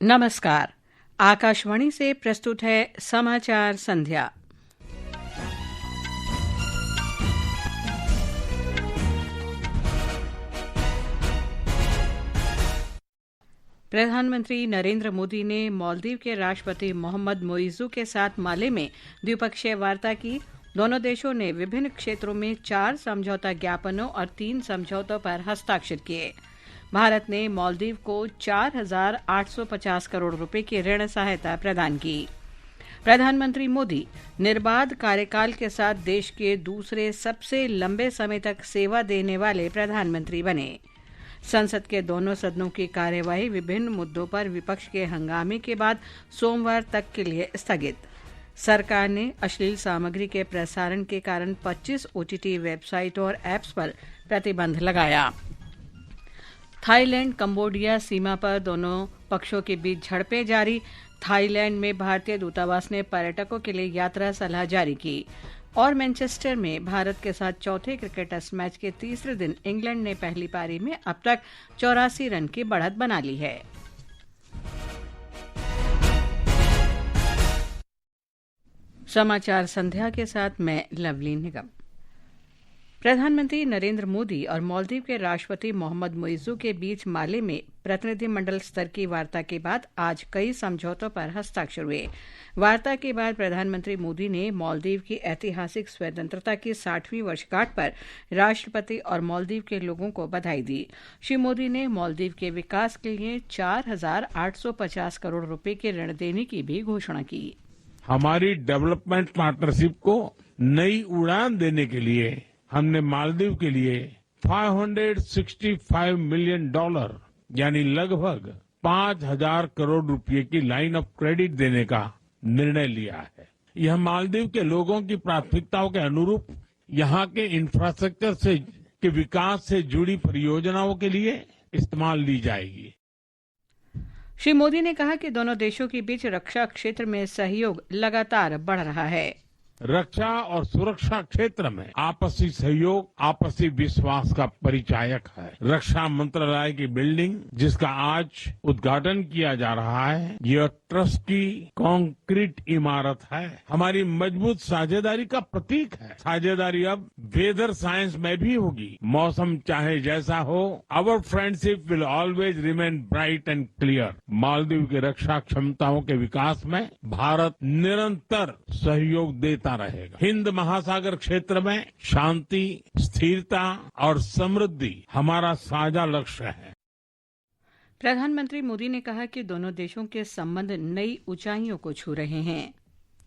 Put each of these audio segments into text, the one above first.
नमस्कार। आकाशवाणी से प्रस्तुत है समाचार संध्या। प्रधानमंत्री नरेंद्र मोदी ने मालदीव के राष्ट्रपति मोहम्मद मोइज़ू के साथ माले में द्विपक्षीय वार्ता की। दोनों देशों ने विभिन्न क्षेत्रों में 4 समझौता ज्ञापनों और 3 समझौतों पर हस्ताक्षर किए। भारत ने मालदीव को 4,850 करोड़ रुपए की ऋण सहायता प्रदान की। प्रधानमंत्री मोदी निर्बाध कार्यकाल के साथ देश के दूसरे सबसे लंबे समय तक सेवा देने वाले प्रधानमंत्री बने। संसद के दोनों सदनों की कार्यवाही विभिन्न मुद्दों पर विपक्ष के हंगामे के बाद सोमवार तक के लिए स्थगित। सरकार ने अश्लील सामग्री के प्रसारण के कारण 25 OTT वेबसाइट और ऐप्स पर प्रतिबंध लगाया। थाईलैंड कंबोडिया सीमा पर दोनों पक्षों के बीच झड़पें जारी। थाईलैंड में भारतीय दूतावास ने पर्यटकों के लिए यात्रा सलाह जारी की। और मैनचेस्टर में भारत के साथ चौथे क्रिकेट टेस्ट मैच के तीसरे दिन इंग्लैंड ने पहली पारी में अब तक 84 रन की बढ़त बना ली है। समाचार संध्या के साथ मैं लवलीन निगम। प्रधानमंत्री नरेंद्र मोदी और मालदीव के राष्ट्रपति मोहम्मद मोइज़ू के बीच माले में प्रतिनिधिमंडल स्तर की वार्ता के बाद आज कई समझौतों पर हस्ताक्षर हुए। वार्ता के बाद प्रधानमंत्री मोदी ने मालदीव की ऐतिहासिक स्वतंत्रता की 60वीं वर्षगांठ पर राष्ट्रपति और मालदीव के लोगों को बधाई दी। श्री मोदी ने मालदीव के विकास के लिए 4,850 करोड़ रुपए के ऋण देने की भी घोषणा की। हमारी डेवलपमेंट पार्टनरशिप को नई उड़ान देने के लिए हमने मालदीव के लिए $565 मिलियन यानी लगभग 5,000 करोड़ रुपए की लाइन ऑफ क्रेडिट देने का निर्णय लिया है। यह मालदीव के लोगों की प्राथमिकताओं के अनुरूप यहाँ के इंफ्रास्ट्रक्चर के विकास से जुड़ी परियोजनाओं के लिए इस्तेमाल ली जाएगी। श्री मोदी ने कहा कि दोनों देशों के बीच रक्षा क्षेत्र में सहयोग लगातार बढ़ रहा है। रक्षा और सुरक्षा क्षेत्र में आपसी सहयोग, आपसी विश्वास का परिचायक है। रक्षा मंत्रालय की बिल्डिंग, जिसका आज उद्घाटन किया जा रहा है, यह ट्रस्ट की कंक्रीट इमारत है। हमारी मजबूत साझेदारी का प्रतीक है। साझेदारी अब वेदर साइंस में भी होगी। मौसम चाहे जैसा हो, our friendship will always remain bright and clear. Maldives की रक्षा क्षमताओं के विकास में भारत निरंतर सहयोग देता रहेगा। हिंद महासागर क्षेत्र में शांति, स्थिरता और समृद्धि हमारा साझा लक्ष्य है। प्रधानमंत्री मोदी ने कहा कि दोनों देशों के संबंध नई ऊंचाइयों को छू रहे हैं।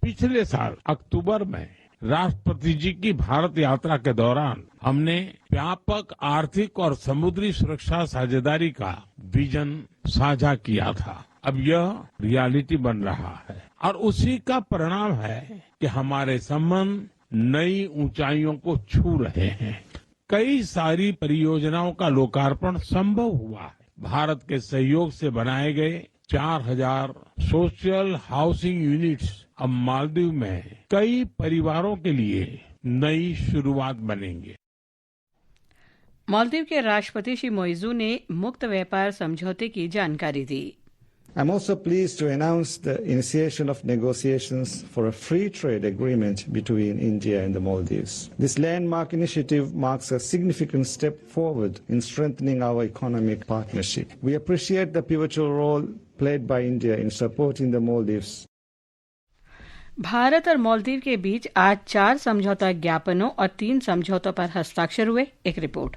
पिछले साल अक्टूबर में राष्ट्रपति जी की भारत यात्रा के दौरान हमने व्यापक आर्थिक और समुद्री सुरक्षा साझेदारी का विजन साझा किया था। अब यह रियलिटी बन रहा है और उसी का परिणाम है कि हमारे संबंध नई ऊंचाइयों को छू रहे हैं। कई सारी परियोजनाओं का लोकार्पण संभव हुआ है। भारत के सहयोग से बनाए गए 4,000 सोशल हाउसिंग यूनिट्स अब मालदीव में कई परिवारों के लिए नई शुरुआत बनेंगे। मालदीव के राष्ट्रपति श्री मोइज़ू ने मुक्त व्यापार समझौते की जानकारी दी। I'm also pleased to announce the initiation of negotiations for a free trade agreement between India and the Maldives. This landmark initiative marks a significant step forward in strengthening our economic partnership. We appreciate the pivotal role played by India in supporting the Maldives. Bharat और मालदीव के बीच आज 4 समझौता ज्ञापनों और 3 समझौतों पर हस्ताक्षर हुए। एक रिपोर्ट।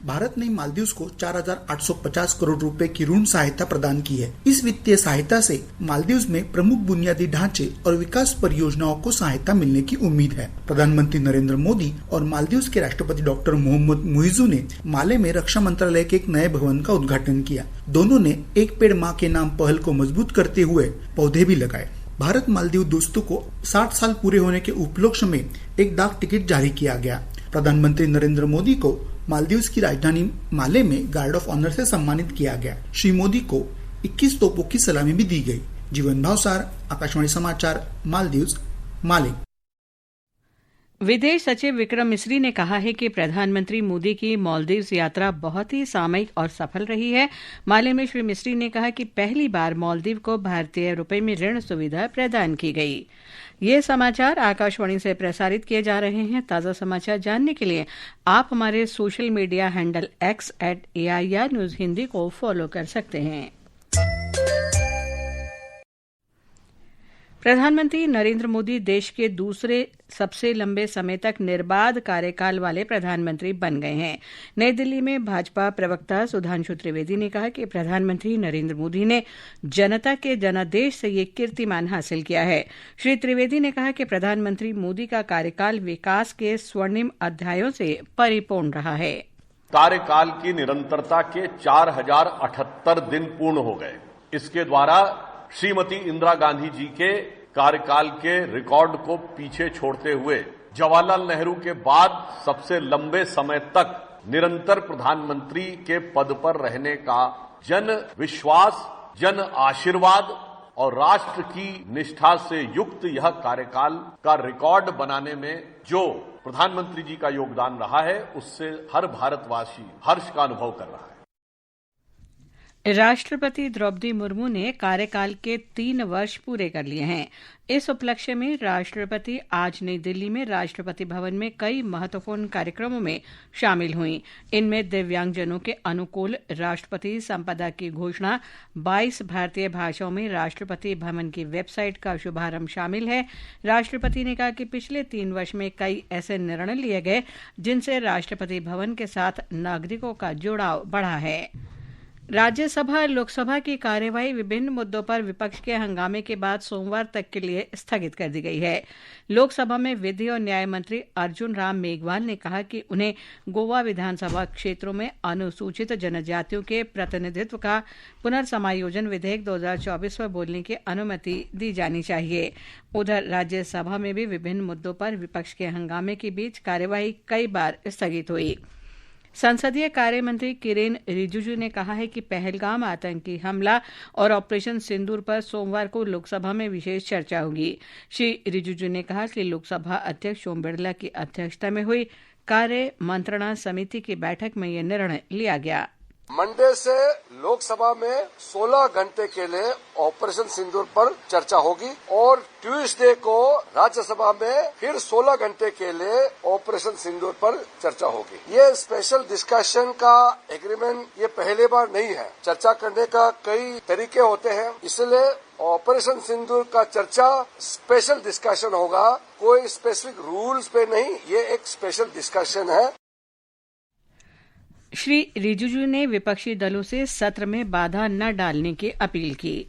भारत ने मालदीव्स को 4,850 करोड़ रुपए की ऋण सहायता प्रदान की है। इस वित्तीय सहायता से मालदीव्स में प्रमुख बुनियादी ढांचे और विकास परियोजनाओं को सहायता मिलने की उम्मीद है। प्रधानमंत्री नरेंद्र मोदी और मालदीव्स के राष्ट्रपति डॉक्टर मोहम्मद मोइज़ू ने माले में रक्षा मंत्रालय के एक नए भवन का उद्घाटन किया। दोनों ने एक पेड़ माँ के नाम पहल को मजबूत करते हुए पौधे भी लगाए। भारत मालदीव दोस्तों को 60 साल पूरे होने के उपलक्ष्य में एक डाक टिकट जारी किया गया। प्रधानमंत्री नरेंद्र मोदी को मालदीव्स की राजधानी माले में गार्ड ऑफ ऑनर से सम्मानित किया गया। श्री मोदी को 21 तोपों की सलामी भी दी गई। जीवन भावसार, आकाशवाणी समाचार, मालदीव्स, माले। विदेश सचिव विक्रम मिस्री ने कहा है कि प्रधानमंत्री मोदी की मालदीव्स यात्रा बहुत ही सामयिक और सफल रही है। माले में श्री मिस्री ने कहा कि पहली बार मालदीव को भारतीय रुपये में ऋण सुविधा प्रदान की गई। ये समाचार आकाशवाणी से प्रसारित किए जा रहे हैं। ताज़ा समाचार जानने के लिए आप हमारे social media handle x@AIR news Hindi को फॉलो कर सकते हैं। प्रधानमंत्री नरेंद्र मोदी देश के दूसरे सबसे लंबे समय तक निर्बाध कार्यकाल वाले प्रधानमंत्री बन गए हैं। नई दिल्ली में भाजपा प्रवक्ता सुधांशु त्रिवेदी ने कहा कि प्रधानमंत्री नरेंद्र मोदी ने जनता के जनादेश से ये कीर्तिमान हासिल किया है। श्री त्रिवेदी ने कहा कि प्रधानमंत्री मोदी का कार्यकाल विकास के स्वर्णिम अध्यायों से परिपूर्ण रहा है। कार्यकाल की निरंतरता के 4078 दिन पूर्ण हो गए। इसके द्वारा श्रीमती इंदिरा गांधी जी के कार्यकाल के रिकॉर्ड को पीछे छोड़ते हुए जवाहरलाल नेहरू के बाद सबसे लंबे समय तक निरंतर प्रधानमंत्री के पद पर रहने का जन विश्वास, जन आशीर्वाद और राष्ट्र की निष्ठा से युक्त यह कार्यकाल का रिकॉर्ड बनाने में जो प्रधानमंत्री जी का योगदान रहा है, उससे हर भारतवासी हर्ष का अनुभव कर रहा है। राष्ट्रपति द्रौपदी मुर्मू ने कार्यकाल के 3 वर्ष पूरे कर लिए हैं। इस उपलक्ष्य में राष्ट्रपति आज नई दिल्ली में राष्ट्रपति भवन में कई महत्वपूर्ण कार्यक्रमों में शामिल हुईं। इनमें दिव्यांगजनों के अनुकूल राष्ट्रपति संपदा की घोषणा, 22 भारतीय भाषाओं में राष्ट्रपति भवन की वेबसाइट का शुभारंभ शामिल है। राष्ट्रपति ने कहा कि पिछले 3 वर्ष में कई ऐसे निर्णय लिए गए जिनसे राष्ट्रपति भवन के साथ नागरिकों का जुड़ाव बढ़ा है। राज्यसभा और लोकसभा की कार्यवाही विभिन्न मुद्दों पर विपक्ष के हंगामे के बाद सोमवार तक के लिए स्थगित कर दी गई है। लोकसभा में विधि और न्याय मंत्री अर्जुन राम मेघवाल ने कहा कि उन्हें गोवा विधानसभा क्षेत्रों में अनुसूचित जनजातियों के प्रतिनिधित्व का पुनर्समायोजन विधेयक 2024 पर बोलने की अनुमति दी जानी चाहिए। उधर राज्यसभा में भी विभिन्न मुद्दों पर विपक्ष के हंगामे के बीच कार्यवाही कई बार स्थगित हुई। संसदीय कार्य मंत्री किरेन रिजिजू ने कहा है कि पहलगाम आतंकी हमला और ऑपरेशन सिंदूर पर सोमवार को लोकसभा में विशेष चर्चा होगी। श्री रिजिजू ने कहा कि लोकसभा अध्यक्ष ओम बिरला की अध्यक्षता में हुई कार्य मंत्रणा समिति की बैठक में यह निर्णय लिया गया। मंडे से लोकसभा में 16 घंटे के लिए ऑपरेशन सिंदूर पर चर्चा होगी और ट्यूसडे को राज्यसभा में फिर 16 घंटे के लिए ऑपरेशन सिंदूर पर चर्चा होगी। ये स्पेशल डिस्कशन का एग्रीमेंट ये पहली बार नहीं है। चर्चा करने का कई तरीके होते हैं, इसलिए ऑपरेशन सिंदूर का चर्चा स्पेशल डिस्कशन होगा, कोई स्पेसिफिक रूल्स पे नहीं, ये एक स्पेशल डिस्कशन है। श्री रिजिजू ने विपक्षी दलों से सत्र में बाधा न डालने की अपील की।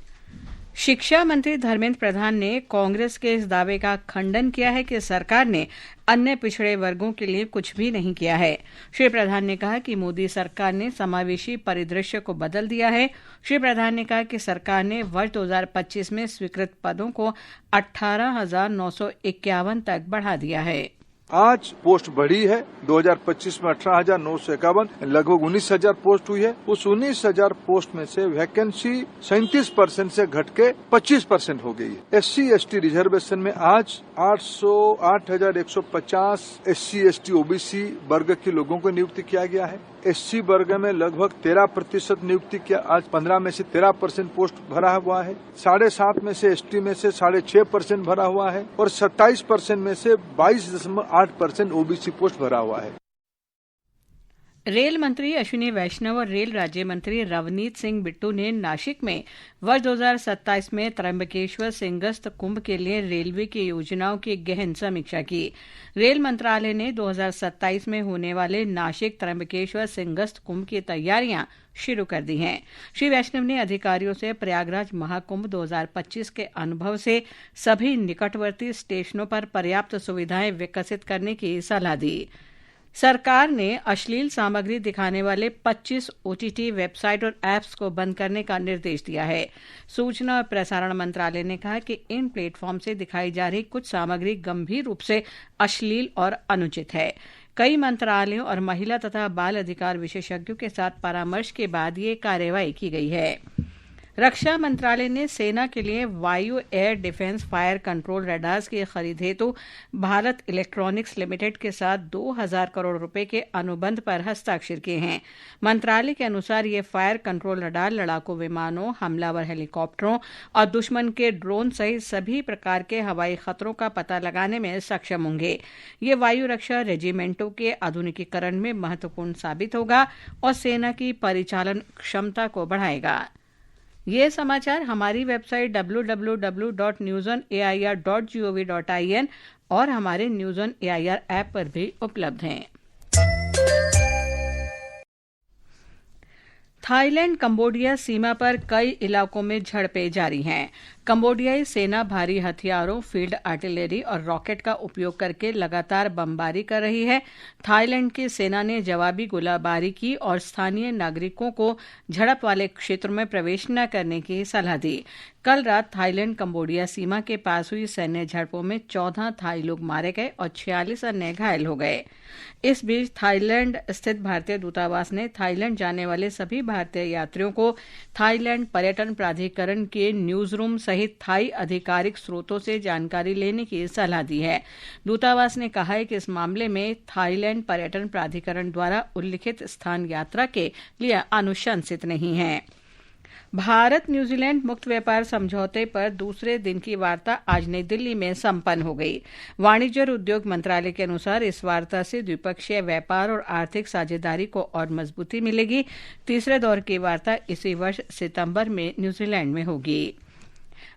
शिक्षा मंत्री धर्मेंद्र प्रधान ने कांग्रेस के इस दावे का खंडन किया है कि सरकार ने अन्य पिछड़े वर्गों के लिए कुछ भी नहीं किया है। श्री प्रधान ने कहा कि मोदी सरकार ने समावेशी परिदृश्य को बदल दिया है। श्री प्रधान ने कहा कि सरकार ने वर्ष 2025 में स्वीकृत पदों को 18,951 तक बढ़ा दिया है। आज पोस्ट बढ़ी है। 2025 में 18,951 लगभग 19,000 पोस्ट हुई है। उस 19,000 पोस्ट में से वैकेंसी 37% से घट के 25% हो गई है। SC/ST रिजर्वेशन में आज 8,150 SC/ST OBC वर्ग के लोगों को नियुक्ति किया गया है। SC वर्ग में लगभग 13% नियुक्ति किया। आज 15 में से 13% पोस्ट भरा हुआ है। 7.5 में से ST में से 6.5% भरा हुआ है और 27% में से 22.8% OBC पोस्ट भरा हुआ है। रेल मंत्री अश्विनी वैष्णव और रेल राज्य मंत्री रवनीत सिंह बिट्टू ने नासिक में वर्ष 2027 में त्र्यंबकेश्वर सिंहस्थ कुंभ के लिए रेलवे की योजनाओं की गहन समीक्षा की। रेल मंत्रालय ने 2027 में होने वाले नासिक त्र्यंबकेश्वर सिंहस्थ कुंभ की तैयारियां शुरू कर दी हैं। श्री वैष्णव ने अधिकारियों से प्रयागराज महाकुंभ 2025 के अनुभव से सभी निकटवर्ती स्टेशनों पर पर्याप्त सुविधाएं विकसित करने की सलाह दी। सरकार ने अश्लील सामग्री दिखाने वाले 25 OTT वेबसाइट और ऐप्स को बंद करने का निर्देश दिया है। सूचना और प्रसारण मंत्रालय ने कहा कि इन प्लेटफॉर्म से दिखाई जा रही कुछ सामग्री गंभीर रूप से अश्लील और अनुचित है। कई मंत्रालयों और महिला तथा बाल अधिकार विशेषज्ञों के साथ परामर्श के बाद ये कार्रवाई की गई है। रक्षा मंत्रालय ने सेना के लिए वायु air defence fire control radars की खरीद हेतु भारत इलेक्ट्रॉनिक्स लिमिटेड के साथ 2000 करोड़ रुपए के अनुबंध पर हस्ताक्षर किए हैं। मंत्रालय के अनुसार ये फायर कंट्रोल रडार लड़ाकू विमानों, हमलावर हेलीकॉप्टरों और दुश्मन के ड्रोन सहित सभी प्रकार के हवाई खतरों का पता लगाने में सक्षम होंगे। ये वायु रक्षा रेजिमेंटों के आधुनिकीकरण में महत्वपूर्ण साबित होगा और सेना की परिचालन क्षमता को बढ़ाएगा। ये समाचार हमारी वेबसाइट www.newsonair.gov.in और हमारे न्यूज़ ऑन एआईआर ऐप पर भी उपलब्ध हैं। थाईलैंड कंबोडिया सीमा पर कई इलाकों में झड़पें जारी हैं। कंबोडियाई सेना भारी हथियारों, फील्ड आर्टिलरी और रॉकेट का उपयोग करके लगातार बमबारी कर रही है। थाईलैंड की सेना ने जवाबी गोलाबारी की और स्थानीय नागरिकों को झड़प वाले क्षेत्रों में प्रवेश न करने की सलाह दी। कल रात थाईलैंड कंबोडिया सीमा के पास हुई सैन्य झड़पों में 14 थाई लोग मारे गए और 46 अन्य घायल हो गए। इस बीच थाईलैंड स्थित भारतीय दूतावास ने थाईलैंड जाने वाले सभी भारतीय यात्रियों को थाईलैंड पर्यटन प्राधिकरण के न्यूज रूम सहित थाई आधिकारिक स्रोतों से जानकारी लेने की सलाह दी है। दूतावास ने कहा है कि इस मामले में थाईलैंड पर्यटन प्राधिकरण द्वारा उल्लिखित स्थान यात्रा के लिए अनुशंसित नहीं है। भारत न्यूजीलैंड मुक्त व्यापार समझौते पर दूसरे दिन की वार्ता आज नई दिल्ली में संपन्न हो गई। वाणिज्य और उद्योग मंत्रालय के अनुसार इस वार्ता से द्विपक्षीय व्यापार और आर्थिक साझेदारी को और मजबूती मिलेगी। तीसरे दौर की वार्ता इसी वर्ष सितंबर में न्यूजीलैंड में होगी।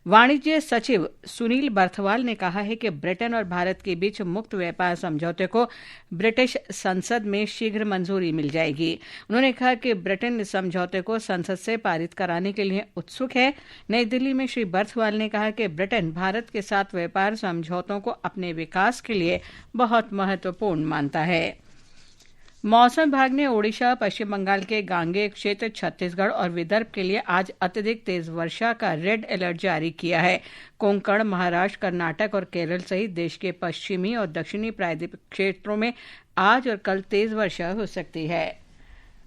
वाणिज्य सचिव सुनील बर्थवाल ने कहा है कि ब्रिटेन और भारत के बीच मुक्त व्यापार समझौते को ब्रिटिश संसद में शीघ्र मंजूरी मिल जाएगी। उन्होंने कहा कि ब्रिटेन इस समझौते को संसद से पारित कराने के लिए उत्सुक है। नई दिल्ली में श्री बर्थवाल ने कहा कि ब्रिटेन भारत के साथ व्यापार समझौतों को अपने विकास के लिए बहुत महत्वपूर्ण मानता है। मौसम विभाग ने ओडिशा, पश्चिम बंगाल के गांगेय क्षेत्र, छत्तीसगढ़ और विदर्भ के लिए आज अत्यधिक तेज वर्षा का रेड अलर्ट जारी किया है। कोंकण, महाराष्ट्र, कर्नाटक और केरल सहित देश के पश्चिमी और दक्षिणी प्रायद्वीप क्षेत्रों में आज और कल तेज वर्षा हो सकती है।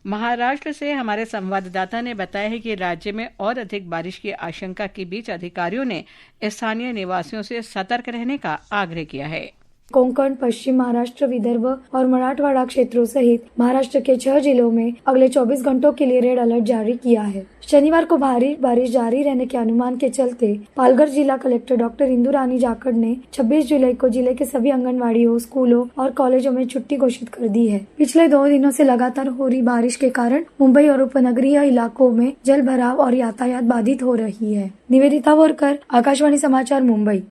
महाराष्ट्र से हमारे संवाददाता ने बताया है कि राज्य में और अधिक बारिश की आशंका के बीच अधिकारियों ने स्थानीय निवासियों से सतर्क रहने का आग्रह किया है। कोंकण, पश्चिम महाराष्ट्र, विदर्भ और मराठवाड़ा क्षेत्रों सहित महाराष्ट्र के 6 जिलों में अगले 24 घंटों के लिए रेड अलर्ट जारी किया है। शनिवार को भारी बारिश जारी रहने के अनुमान के चलते पालघर जिला कलेक्टर डॉक्टर इंदु रानी जाखड़ ने 26 जुलाई को जिले के सभी आंगनवाड़ियों, स्कूलों और कॉलेजों में छुट्टी घोषित कर दी है। पिछले 2 दिनों से लगातार हो रही बारिश के कारण मुंबई और उपनगरीय इलाकों में जल भराव और यातायात बाधित हो रही है। निवेदिता बोरकर, आकाशवाणी समाचार, मुंबई।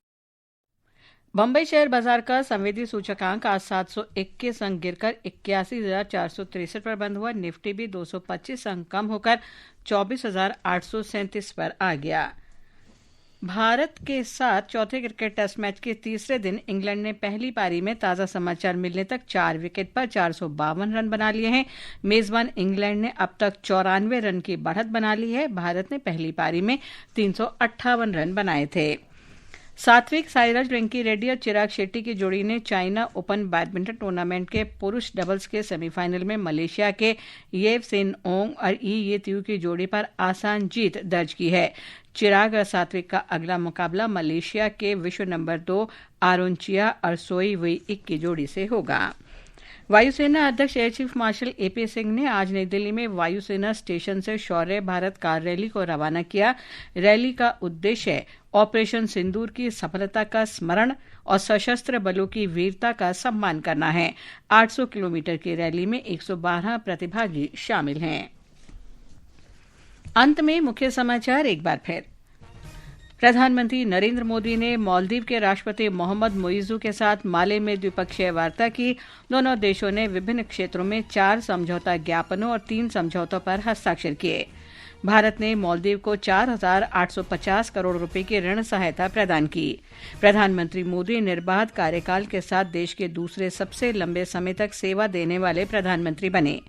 बम्बई शेयर बाजार का संवेदी सूचकांक आज 721 अंक गिरकर 81,463 पर बंद हुआ। निफ्टी भी 225 अंक कम होकर 24,837 पर आ गया। भारत के साथ चौथे क्रिकेट टेस्ट मैच के तीसरे दिन इंग्लैंड ने पहली पारी में ताज़ा समाचार मिलने तक 4 विकेट पर 452 रन बना लिए हैं। मेजबान इंग्लैंड ने अब तक 94 रन की बढ़त बना ली है। भारत ने पहली पारी में 358 रन बनाए थे। सात्विक साईराज, वेंकी रेड्डी और चिराग शेट्टी की जोड़ी ने चाइना ओपन बैडमिंटन टूर्नामेंट के पुरुष डबल्स के सेमीफाइनल में मलेशिया के येव सेन ओंग और ई ये त्यू की जोड़ी पर आसान जीत दर्ज की है। चिराग और सात्विक का अगला मुकाबला मलेशिया के विश्व नंबर 2 आरोनचिया और सोई वई इक की जोड़ी से होगा। वायुसेना अध्यक्ष air chief marshal AP Singh ने आज नई दिल्ली में वायुसेना स्टेशन से शौर्य भारत कार रैली को रवाना किया। रैली का उद्देश्य ऑपरेशन सिंदूर की सफलता का स्मरण और सशस्त्र बलों की वीरता का सम्मान करना है। 800 किलोमीटर की रैली में 112 प्रतिभागी शामिल हैं। अंत में मुख्य समाचार एक बार फिर। प्रधानमंत्री नरेंद्र मोदी ने मालदीव के राष्ट्रपति मोहम्मद मोइजू के साथ माले में द्विपक्षीय वार्ता की। दोनों देशों ने विभिन्न क्षेत्रों में 4 समझौता ज्ञापनों और 3 समझौतों पर हस्ताक्षर किए। भारत ने मालदीव को 4,850 करोड़ रुपए की ऋण सहायता प्रदान की। प्रधानमंत्री मोदी निर्बाध कार्यकाल के साथ देश के दूसरे सबसे लंबे समय तक सेवा देने वाले प्रधानमंत्री बने।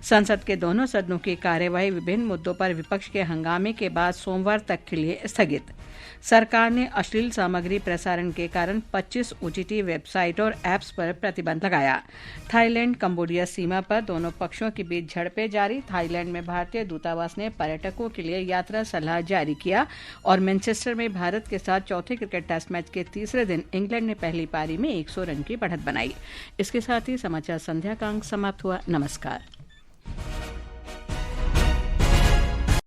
संसद के दोनों सदनों की कार्यवाही विभिन्न मुद्दों पर विपक्ष के हंगामे के बाद सोमवार तक के लिए स्थगित। सरकार ने अश्लील सामग्री प्रसारण के कारण 25 OTT वेबसाइट और ऐप्स पर प्रतिबंध लगाया। थाईलैंड कंबोडिया सीमा पर दोनों पक्षों के बीच झड़पें जारी। थाईलैंड में भारतीय दूतावास ने पर्यटकों के लिए यात्रा सलाह जारी किया और मैनचेस्टर में भारत के साथ चौथे क्रिकेट टेस्ट मैच के तीसरे दिन इंग्लैंड ने पहली पारी में 100 रन की बढ़त बनाई। इसके साथ ही समाचार संध्या का अंक समाप्त हुआ। नमस्कार।